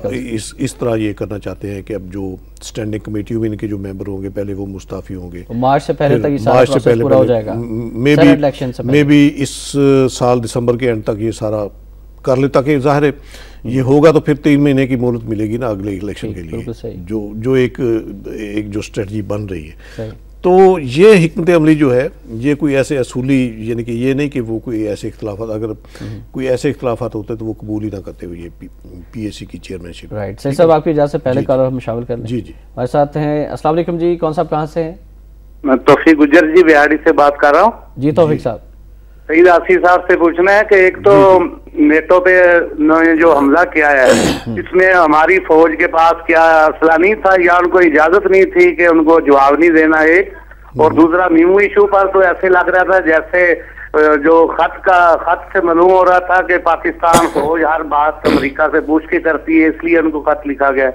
اس طرح یہ کرنا چاہتے ہیں کہ اب جو اسٹینڈنگ کمیٹیوں میں ان کے جو ممبر ہوں گے پہلے وہ مستعفی ہوں گے، مارچ سے پہلے تک یہ سارا پروسیس پورا ہو جائے گا، میں بھی اس سال دسمبر کے اینڈ تک یہ سارا کر لے، تاکہ ظاہر ہے یہ ہوگا تو پھر 3 مہینے کی مہلت ملے گی نا اگلے الیکشن کے لیے، جو ایک جو اسٹریٹجی بن رہی ہے۔ تو یہ حکمت عملی جو ہے یہ کوئی ایسے اصولی، یعنی کہ یہ نہیں کہ وہ کوئی ایسے اختلافات، اگر کوئی ایسے اختلافات ہوتے تو وہ قبول ہی نہ کرتے ہوئے یہ پی ایس سی کی چیئرمین شپ۔ رائٹ، صحیح صاحب آپ کی اجازت سے پہلے کالر ہم شامل کر لیں۔ جی جی، ہمارے ساتھ ہیں، السلام علیکم جی، کون صاحب کہاں سے ہیں؟ میں توفیق گجر جی بہاڑی سے بات کر رہا ہوں۔ جی توفیق صاحب، سعید آصف صاحب سے پوچھنا ہے کہ ایک تو نیٹو پہ جو حملہ کیا ہے اس میں ہماری فوج کے پاس کیا اسلحہ نہیں تھا یا ان کو اجازت نہیں تھی کہ ان کو جواب نہیں دینا، ایک اور دوسرا میمو ایشو پر تو ایسے لگ رہا تھا جیسے جو خط سے معلوم ہو رہا تھا کہ پاکستان فوج ہر بات امریکہ سے پوچھ کے کرتی ہے، اس لیے ان کو خط لکھا گیا۔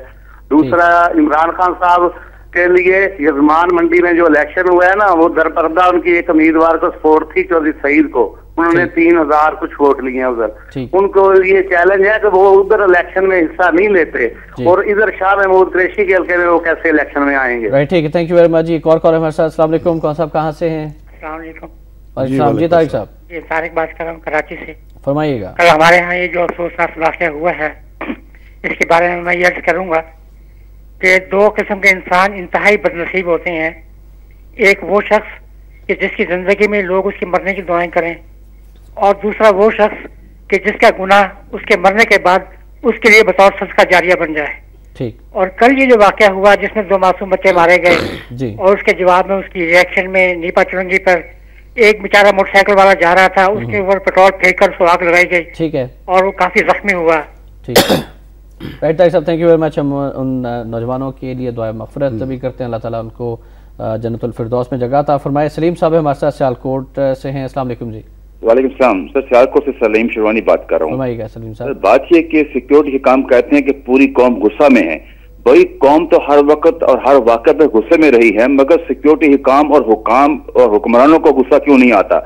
دوسرا عمران خان صاحب کے لیے یزمان منڈی میں جو الیکشن ہوا ہے نا، وہ درپردہ ان کی ایک امیدوار کو سپورٹ تھی چودھری سعید کو، انہوں نے 3000 کچھ ووٹ لیے ہیں ادھر، ان کو یہ چیلنج ہے کہ وہ ادھر الیکشن میں حصہ نہیں لیتے اور ادھر شاہ محمود قریشی کے حلقے میں وہ کیسے الیکشن میں آئیں گے؟ ٹھیک ہے، تھینک یو ویری مچ جی۔ ایک اور کال ہمارے ساتھ، السلام علیکم، کون صاحب کہاں سے ہیں؟ السلام علیکم۔ وعلیکم السلام جی، طارق صاحب یہ طارق بات کر رہا ہوں کراچی سے۔ فرمائیے گا۔ کل ہمارے ہاں یہ جو افسوسناک واقعہ ہوا ہے اس کے بارے میں یہ عرض کروں گا کہ 2 قسم کے انسان انتہائی بدنصیب ہوتے ہیں۔ ایک وہ شخص کہ جس کی زندگی میں لوگ اس کے مرنے کی دعائیں کریں، اور دوسرا وہ شخص کہ جس کا گناہ اس کے مرنے کے بعد اس کے لیے بطور صدقہ جاریہ بن جائے۔ ٹھیک۔ اور کل یہ جو واقعہ ہوا جس میں 2 معصوم بچے مارے گئے اور اس کے جواب میں اس کی ریئیکشن میں نیپا چرنگی پر ایک بیچارہ موٹر سائیکل والا جا رہا تھا، اس کے اوپر پیٹرول پھینک کر اس کو آگ لگائی گئی، ٹھیک ہے، اور وہ کافی زخمی ہوا۔ ٹھیک ہے، رائٹ طارق صاحب، تھینک یو ویری مچ۔ ہم ان نوجوانوں کے لیے دعائے مغفرت بھی کرتے ہیں، اللہ تعالیٰ ان کو جنت الفردوس میں جگہ عطا فرمائے۔ سلیم صاحب ہمارے ساتھ سیالکوٹ سے ہیں، السلام علیکم جی۔ وعلیکم السلام سر، سیالکوٹ سے سلیم شیروانی بات کر رہا ہوں۔ فرمائیے گا سلیم صاحب۔ بات یہ کہ سیکیورٹی حکام کہتے ہیں کہ پوری قوم غصہ میں ہے، بھائی قوم تو ہر وقت اور ہر واقعہ پہ غصے میں رہی ہے، مگر سیکیورٹی حکام اور حکمرانوں کو غصہ کیوں نہیں آتا؟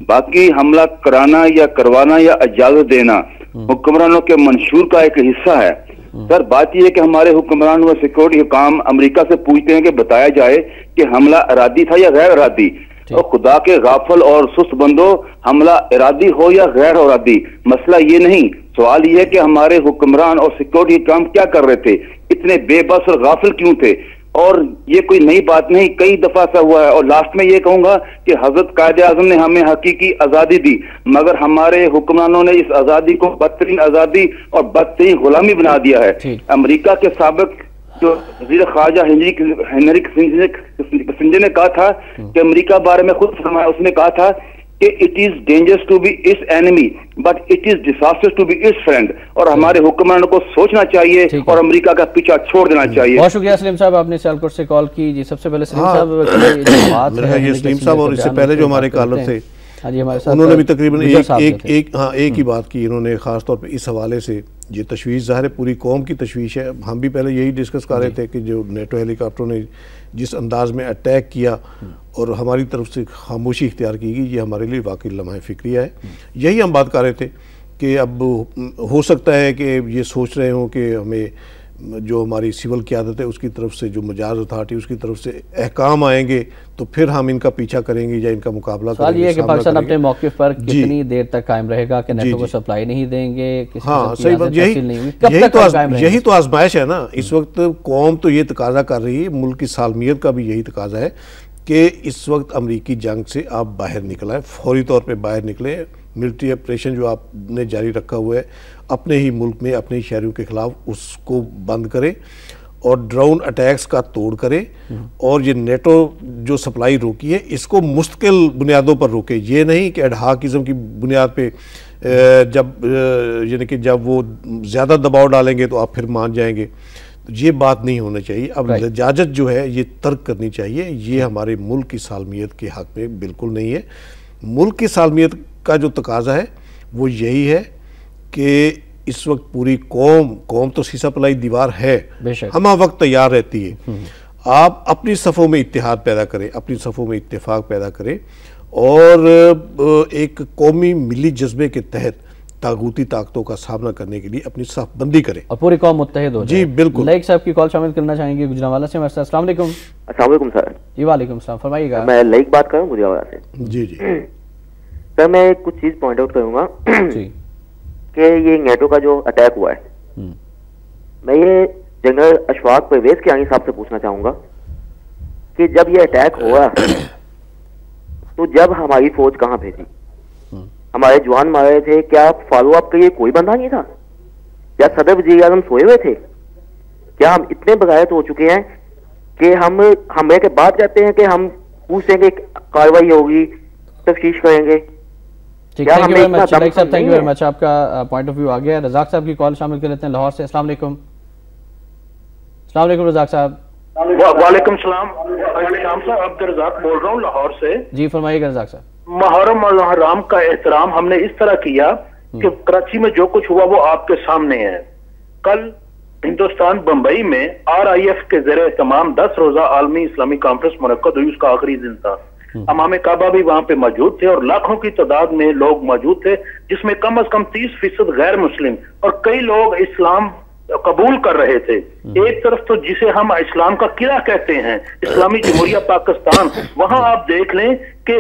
باقی حملہ کرانا یا کروانا یا اجازت دینا حکمرانوں کے منشور کا ایک حصہ ہے۔ سر بات یہ ہے کہ ہمارے حکمران و سیکیورٹی حکام امریکہ سے پوچھتے ہیں کہ بتایا جائے کہ حملہ ارادی تھا یا غیر ارادی، اور خدا کے غافل اور سست بندوں، حملہ ارادی ہو یا غیر ارادی مسئلہ یہ نہیں، سوال یہ ہے کہ ہمارے حکمران اور سیکیورٹی حکام کیا کر رہے تھے، اتنے بے بس اور غافل کیوں تھے؟ اور یہ کوئی نئی بات نہیں، کئی دفعہ ایسا ہوا ہے۔ اور لاسٹ میں یہ کہوں گا کہ حضرت قائد اعظم نے ہمیں حقیقی آزادی دی، مگر ہمارے حکمرانوں نے اس آزادی کو بدترین آزادی اور بدترین غلامی بنا دیا ہے۔ امریکہ کے سابق جو وزیر خارجہ ہنری کسنجر نے کہا تھا کہ امریکہ بارے میں خود فرمایا، اس نے کہا تھا کہ it is dangerous to be its enemy but it is disastrous to be its friend، اور ہمارے حکمرانوں کو سوچنا چاہیے اور امریکہ کا پیچھا چھوڑ دینا چاہیے۔ بہت شکریہ سلیم صاحب، آپ نے سیالکوٹ سے کال کی جی۔ سب سے پہلے سلیم صاحب یہ سلیم صاحب اور اس سے پہلے جو ہمارے کالر تھے انہوں نے بھی تقریباً ایک ہی بات کی، انہوں نے خاص طور پہ اس حوالے سے یہ تشویش ظاہر ہے پوری قوم کی تشویش ہے۔ ہم بھی پہلے یہی ڈسکس کر رہے تھے کہ جو نیٹو ہیلی کاپٹروں نے جس انداز میں اٹیک کیا اور ہماری طرف سے خاموشی اختیار کی گئی، یہ ہمارے لیے واقعی لمحہ فکریہ ہے۔ یہی ہم بات کر رہے تھے کہ اب ہو سکتا ہے کہ یہ سوچ رہے ہوں کہ ہمیں جو ہماری سول قیادت ہے اس کی طرف سے، جو مجاز اتھارٹی اس کی طرف سے احکام آئیں گے تو پھر ہم ان کا پیچھا کریں گے یا ان کا مقابلہ کریں گے۔ سوال یہ ہے کہ پاکستان اپنے موقف پر کتنی دیر تک قائم رہے گا کہ نیٹو کو سپلائی نہیں دیں گے؟ ہاں صحیح بات، یہی تو آزمائش ہے نا اس وقت۔ قوم تو یہ تقاضا کر رہی ہے، ملک کی سالمیت کا بھی یہی تقاضا ہے کہ اس وقت امریکی جنگ سے آپ باہر نکل آئیں، فوری طور پہ باہر نکلیں۔ ملٹری آپریشن جو آپ نے جاری رکھا ہوا ہے اپنے ہی ملک میں اپنے ہی شہریوں کے خلاف، اس کو بند کریں اور ڈرون اٹیکس کا توڑ کریں، اور یہ نیٹو جو سپلائی روکی ہے اس کو مستقل بنیادوں پر روکے، یہ نہیں کہ ایڈہاکزم کی بنیاد پہ یعنی کہ جب وہ زیادہ دباؤ ڈالیں گے تو آپ پھر مان جائیں گے، یہ بات نہیں ہونا چاہیے۔ اب لجاجت جو ہے یہ ترک کرنی چاہیے، یہ ہمارے ملک کی سالمیت کے حق میں بالکل نہیں ہے۔ ملک کی سالمیت کا جو تقاضا ہے وہ یہی ہے کہ اس وقت پوری قوم تو سیسا پلائی دیوار ہے، ہمہ وقت تیار رہتی ہے۔ آپ اپنی صفوں میں اتحاد پیدا کریں، اپنی صفوں میں اتفاق پیدا کریں، اور ایک قومی ملی جذبے کے تحت طاغوتی طاقتوں کا سامنا کرنے کے لیے اپنی صف بندی کریں اور پوری قوم متحد ہو جائے۔ جی بالکل۔ لائک صاحب کی کال شامل کرنا چاہیں گے گجرانوالہ سے ہمارے ساتھ۔ السلام علیکم۔ السلام علیکم سر۔ جی وعلیکم السلام، فرمائیے گا۔ میں لائک بات کروں گجرانوالہ سے۔ جی جی سر میں کچھ چیز پوائنٹ آؤٹ کروں گا جی کہ یہ نیٹو کا جو اٹیک ہوا ہے، میں یہ جنرل اشفاق پرویز کے آنی صاحب سے پوچھنا چاہوں گا کہ جب یہ اٹیک ہوا تو جب ہماری فوج کہاں بھیجی؟ ہمارے جوان مارے تھے، کیا فالو اپ کے لیے کوئی بندہ نہیں تھا؟ کیا صدر وزیر اعظم سوئے ہوئے تھے؟ کیا ہم اتنے بغیرت ہو چکے ہیں کہ ہم حملے کے بعد کہتے ہیں کہ ہم پوچھیں گے کاروائی ہوگی، تفتیش کریں گے؟ تھینک یو ویری مچ، آپ کا پوائنٹ آف ویو آ گیا ہے۔ رزاق صاحب کی کال شامل کر لیتے ہیں لاہور سے۔ السلام علیکم۔ السلام علیکم رزاق صاحب۔ وعلیکم السلام، شام صاحب عبد الرزاق بول رہا ہوں لاہور سے۔ جی فرمائیے گا رزاق صاحب۔ محرم اور حرام کا احترام ہم نے اس طرح کیا کہ کراچی میں جو کچھ ہوا وہ آپ کے سامنے ہے۔ کل ہندوستان بمبئی میں RIF کے زیر اہتمام 10 روزہ عالمی اسلامی کانفرنس منعقد ہوئی، اس کا آخری دن تھا۔ امام کعبہ بھی وہاں پہ موجود تھے اور لاکھوں کی تعداد میں لوگ موجود تھے، جس میں کم از کم 30% غیر مسلم اور کئی لوگ اسلام قبول کر رہے تھے۔ ایک طرف تو جسے ہم اسلام کا قلعہ کہتے ہیں، اسلامی جمہوریہ پاکستان، وہاں آپ دیکھ لیں کہ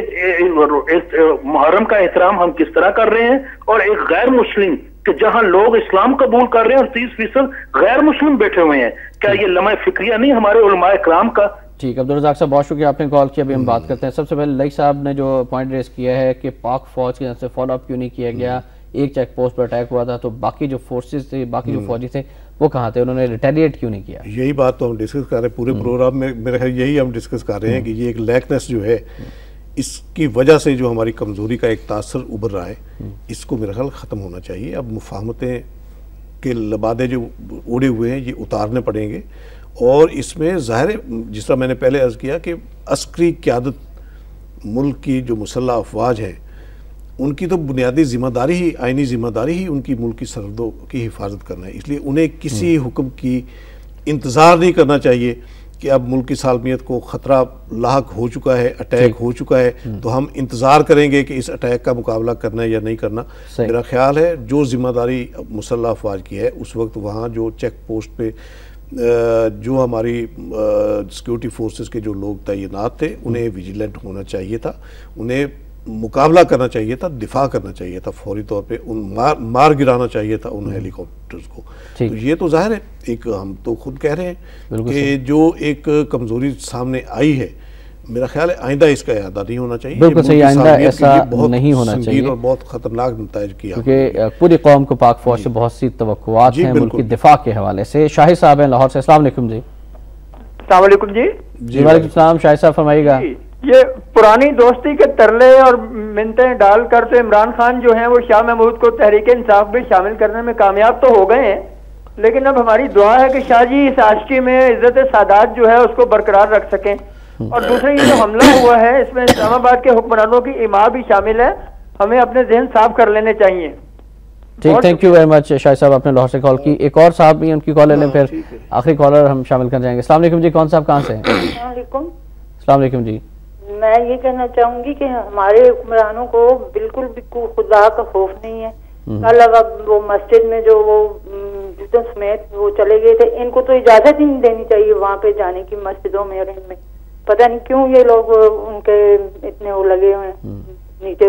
محرم کا احترام ہم کس طرح کر رہے ہیں، اور ایک غیر مسلم کہ جہاں لوگ اسلام قبول کر رہے ہیں اور 30% غیر مسلم بیٹھے ہوئے ہیں۔ کیا یہ لمحہ فکریہ نہیں ہمارے علماء کرام کا؟ ٹھیک، عبدالرزاق صاحب بہت شکریہ، آپ نے کال کیا، ابھی ہم بات کرتے ہیں۔ سب سے پہلے لائک صاحب نے جو پوائنٹ ریز کیا ہے کہ پاک فوج کی طرف سے فالو اپ کیوں نہیں کیا گیا، ایک چیک پوسٹ پر اٹیک ہوا تھا تو باقی جو فورسز تھے، باقی جو فوجی تھے وہ کہاں تھے، انہوں نے ریٹیلیٹ کیوں نہیں کیا؟ یہی بات تو ہم ڈسکس کر رہے ہیں پورے پروگرام میں، میرے خیال یہی ہم ڈسکس کر رہے ہیں کہ یہ ایک لیکنس جو ہے، اس کی وجہ سے جو ہماری کمزوری کا ایک تاثر ابھر رہا ہے، اس کو میرے خیال ختم ہونا چاہیے۔ اب مفاہمتیں کے لبادے جو اڑے ہوئے ہیں یہ اتارنے پڑیں گے، اور اس میں ظاہر ہے جس طرح میں نے پہلے عرض کیا کہ عسکری قیادت ملک کی جو مسلح افواج ہیں ان کی تو بنیادی ذمہ داری ہی، آئینی ذمہ داری ہی ان کی ملک کی سرحدوں کی حفاظت کرنا ہے، اس لیے انہیں کسی حکم کی انتظار نہیں کرنا چاہیے کہ اب ملک کی سالمیت کو خطرہ لاحق ہو چکا ہے، اٹیک ہو چکا ہے تو ہم انتظار کریں گے کہ اس اٹیک کا مقابلہ کرنا ہے یا نہیں کرنا۔ میرا خیال ہے جو ذمہ داری مسلح افواج کی ہے اس وقت وہاں جو چیک پوسٹ پہ جو ہماری سیکیورٹی فورسز کے جو لوگ تعینات تھے انہیں ویجیلنٹ ہونا چاہیے تھا، انہیں مقابلہ کرنا چاہیے تھا، دفاع کرنا چاہیے تھا، فوری طور پہ مار گرانا چاہیے تھا ان ہیلی کاپٹرز کو۔ تو یہ تو ظاہر ہے ایک ہم تو خود کہہ رہے ہیں کہ جو ایک کمزوری سامنے آئی ہے، میرا خیال ہے آئندہ اس کا اعادہ نہیں ہونا چاہیے۔ بالکل صحیح، آئندہ ایسا نہیں ہونا چاہیے اور بہت خطرناک نتائج کیا، کیونکہ پوری قوم کو پاک فوج سے بہت سی توقعات ہیں ملک کی دفاع کے حوالے سے۔ شاہد صاحب ہیں لاہور سے۔ السلام علیکم جی۔ السلام علیکم جی۔ جی وعلیکم السلام، شاہد صاحب فرمائیے گا۔ یہ پرانی دوستی کے ترلے اور منتیں ڈال کر تو عمران خان جو ہیں وہ شاہ محمود کو تحریک انصاف میں شامل کرنے میں کامیاب تو ہو گئے ہیں، لیکن اب ہماری دعا ہے کہ شاہ جی اس عاشقی میں عزت سادات جو ہے اس کو برقرار رکھ سکیں۔ اور دوسرے یہ جو حملہ ہوا ہے اس میں اسلام آباد کے حکمرانوں کی ایما بھی شامل ہے، ہمیں اپنے ذہن صاف کر لینے چاہیے۔ ٹھیک، تھینک یو ویری مچ شاہد صاحب، آپ نے لاہور سے کال کی۔ ایک اور صاحب بھی ان کی کال لے لیں پھر آخری کالر ہم شامل کر جائیں گے۔ السلام علیکم جی، کون صاحب کہاں سے ہیں؟ السلام علیکم۔ السلام علیکم جی۔ میں یہ کہنا چاہوں گی کہ ہمارے حکمرانوں کو بالکل بھی خدا کا خوف نہیں ہے، کل اب وہ مسجد میں جو وہ جوتوں سمیت وہ چلے گئے تھے، ان کو تو اجازت ہی نہیں دینی چاہیے وہاں پہ جانے کی، مسجدوں میں اور ان میں پتہ نہیں کیوں یہ لوگ ان کے اتنے وہ لگے ہوئے ہیں.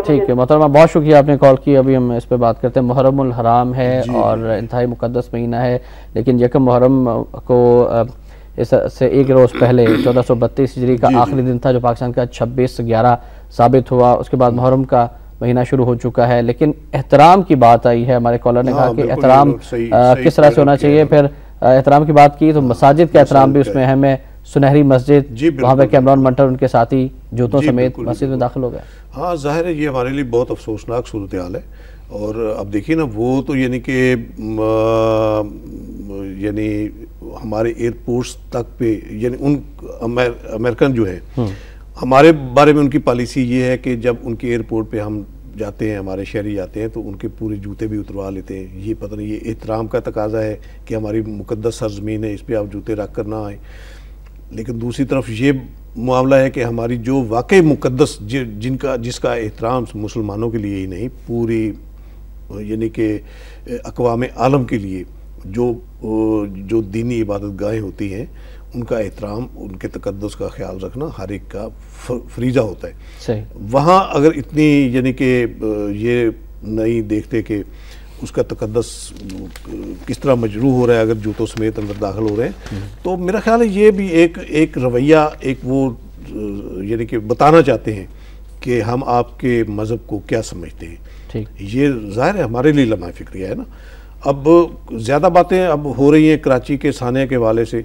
ٹھیک ہے محترمہ، بہت شکریہ آپ نے کال کی. ابھی ہم اس پہ بات کرتے ہیں. محرم الحرام ہے اور انتہائی مقدس مہینہ ہے، لیکن یکم محرم کو اس سے ایک روز پہلے 1432 ہجری کا آخری دن تھا جو پاکستان کا 26/11 ثابت ہوا. اس کے بعد محرم کا مہینہ شروع ہو چکا ہے، لیکن احترام کی بات آئی ہے. ہمارے کالر نے کہا کہ احترام کس طرح سے ہونا چاہیے. پھر احترام کی بات کی تو مساجد کا احترام بھی اس میں اہم ہے. سنہری مسجد، وہاں پہ کیمرون منٹر ان کے ساتھی جوتوں سمیت مسجد میں داخل ہو گئے. ہاں ظاہر ہے یہ ہمارے لیے بہت افسوسناک صورتحال ہے. اور اب دیکھیے نا، وہ تو یعنی کہ یعنی ہمارے ایئرپورٹس تک پہ یعنی ان امریکن جو ہے، ہمارے بارے میں ان کی پالیسی یہ ہے کہ جب ان کے ایئرپورٹ پہ ہم جاتے ہیں، ہمارے شہری جاتے ہیں، تو ان کے پورے جوتے بھی اتروا لیتے ہیں. یہ پتہ نہیں، یہ احترام کا تقاضا ہے کہ ہماری مقدس سرزمین ہے، اس پہ آپ جوتے رکھ کر نہ آئیں. لیکن دوسری طرف یہ معاملہ ہے کہ ہماری جو واقعی مقدس جس کا احترام مسلمانوں کے لیے ہی نہیں، پوری یعنی کہ اقوام عالم کے لیے جو دینی عبادت گاہیں ہوتی ہیں، ان کا احترام، ان کے تقدس کا خیال رکھنا ہر ایک کا فریضہ ہوتا ہے. صحیح. وہاں اگر اتنی یعنی کہ یہ نہیں دیکھتے کہ اس کا تقدس کس طرح مجروح ہو رہا ہے اگر جوتوں سمیت اندر داخل ہو رہے ہیں، تو میرا خیال ہے یہ بھی ایک رویہ، ایک وہ یعنی کہ بتانا چاہتے ہیں کہ ہم آپ کے مذہب کو کیا سمجھتے ہیں. یہ ظاہر ہے ہمارے لیے لمحہ فکریہ ہے نا. اب زیادہ باتیں اب ہو رہی ہیں کراچی کے سانحہ کے حوالے سے،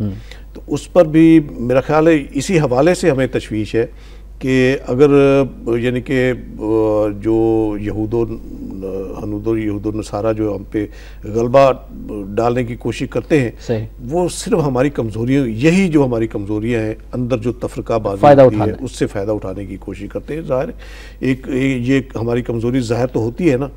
تو اس پر بھی میرا خیال ہے اسی حوالے سے ہمیں تشویش ہے کہ اگر یعنی کہ جو یہود و نصارہ جو ہم پہ غلبہ ڈالنے کی کوشش کرتے ہیں، وہ صرف ہماری کمزوریاں، یہی جو ہماری کمزوریاں ہیں، اندر جو تفرقہ بازی ہوتی ہے اس سے فائدہ اٹھانے کی کوشش کرتے ہیں. ظاہر یہ ہماری کمزوری ظاہر تو ہوتی ہے نا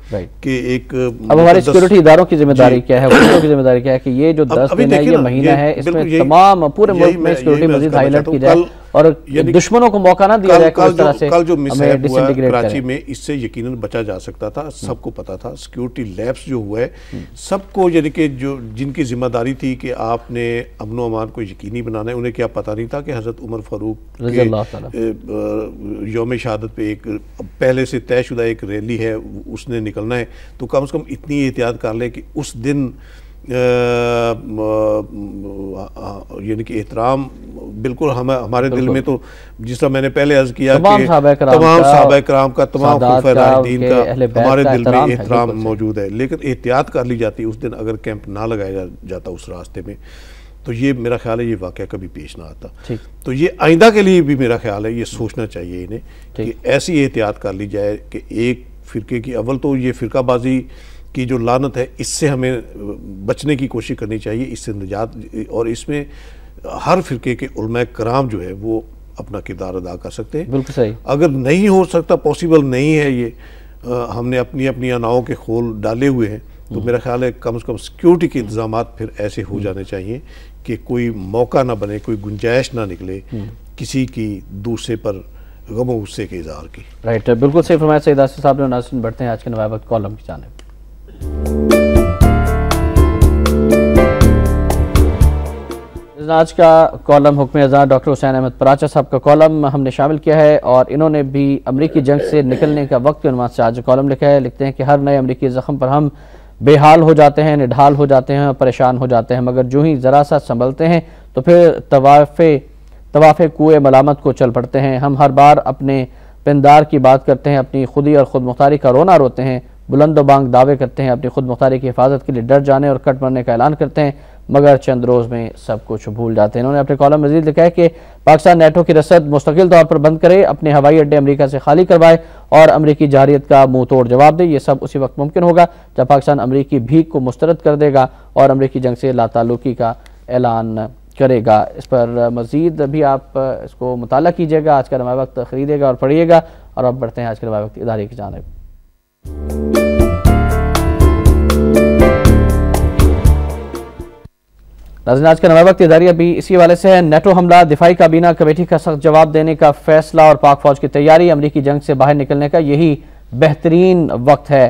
کہ ایک اب ہماری سیکورٹی اداروں کی ذمہ داری کیا ہے، حکومتوں کی ذمہ داری کیا ہے کہ یہ جو 10 دن ہے، یہ مہینہ ہے، اس میں تمام پورے ملک میں سیکورٹی مزید ہائی لائٹ کی جائے اور دشمنوں کو موقع نہ دیا جائے. کل جو مسائل ہوا ہے کراچی میں، اس سے یقیناً بچا جا سکتا تھا. سب کو پتا تھا. سیکیورٹی لیبس جو ہوا ہے، سب کو یعنی کہ جن کی ذمہ داری تھی کہ آپ نے امن و امان کو یقینی بنانا ہے، انہیں کیا پتہ نہیں تھا کہ حضرت عمر فاروق کے یوم شہادت پہ ایک پہلے سے طے شدہ ایک ریلی ہے، اس نے نکلنا ہے. تو کم از کم اتنی احتیاط کر لیں کہ اس دن یعنی کہ احترام بالکل ہمارے دل میں، تو جس طرح میں نے پہلے عرض کیا کہ تمام صحابہ کرام کا، تمام خلفائے راشدین کا ہمارے دل میں احترام موجود ہے. لیکن احتیاط کر لی جاتی اس دن، اگر کیمپ نہ لگایا جاتا اس راستے میں، تو یہ میرا خیال ہے یہ واقعہ کبھی پیش نہ آتا. تو یہ آئندہ کے لیے بھی میرا خیال ہے یہ سوچنا چاہیے انہیں کہ ایسی احتیاط کر لی جائے کہ ایک فرقے کی، اول تو یہ فرقہ بازی کی جو لعنت ہے، اس سے ہمیں بچنے کی کوشش کرنی چاہیے، اس سے نجات. اور اس میں ہر فرقے کے علماء کرام جو ہے وہ اپنا کردار ادا کر سکتے ہیں. بالکل صحیح. اگر نہیں ہو سکتا، پاسبل نہیں ہے، یہ ہم نے اپنی اناؤں کے خول ڈالے ہوئے ہیں، تو میرا خیال ہے کم از کم سیکیورٹی کے انتظامات پھر ایسے ہو جانے چاہیے کہ کوئی موقع نہ بنے، کوئی گنجائش نہ نکلے کسی کی دوسرے پر غم و غصے کے اظہار کی. رائٹ، بالکل صحیح فرمایا سعید آصف صاحب نے. ناظرین بڑھتے ہیں آج کے نوائے وقت کالم کی جانب. آج کا کالم حکم ازاں ڈاکٹر حسین احمد پراچا صاحب کا کالم ہم نے شامل کیا ہے، اور انہوں نے بھی امریکی جنگ سے نکلنے کا وقت کے عنوان سے آج کالم لکھا ہے. لکھتے ہیں کہ ہر نئے امریکی زخم پر ہم بے حال ہو جاتے ہیں، نڈھال ہو جاتے ہیں اور پریشان ہو جاتے ہیں، مگر جو ہی ذرا سا سنبھلتے ہیں تو پھر طواف کوئے ملامت کو چل پڑتے ہیں. ہم ہر بار اپنے پندار کی بات کرتے ہیں، اپنی خودی اور خود مختاری کا رونا روتے ہیں، بلند و بانگ دعوے کرتے ہیں، اپنی خود مختاری کی حفاظت کے لیے ڈر جانے اور کٹ مرنے کا اعلان کرتے ہیں، مگر چند روز میں سب کچھ بھول جاتے ہیں. انہوں نے اپنے کالم مزید لکھا ہے کہ پاکستان نیٹو کی رسد مستقل طور پر بند کرے، اپنے ہوائی اڈے امریکہ سے خالی کروائے اور امریکی جارحیت کا منہ توڑ جواب دے. یہ سب اسی وقت ممکن ہوگا جب پاکستان امریکی بھیک کو مسترد کر دے گا اور امریکی جنگ سے لا تعلقی کا اعلان کرے گا. اس پر مزید بھی آپ اس کو مطالعہ کیجیے گا، آج کا نوائے وقت خریدے گا اور پڑھیے گا. اور اب بڑھتے ہیں آج کے نوائے وقت ادارے کی جانب. ناظرین آج کا نوائے وقت اداری ابھی اسی حوالے سے ہے. نیٹو حملہ، دفاعی کابینہ کمیٹی کا سخت جواب دینے کا فیصلہ اور پاک فوج کی تیاری، امریکی جنگ سے باہر نکلنے کا یہی بہترین وقت ہے.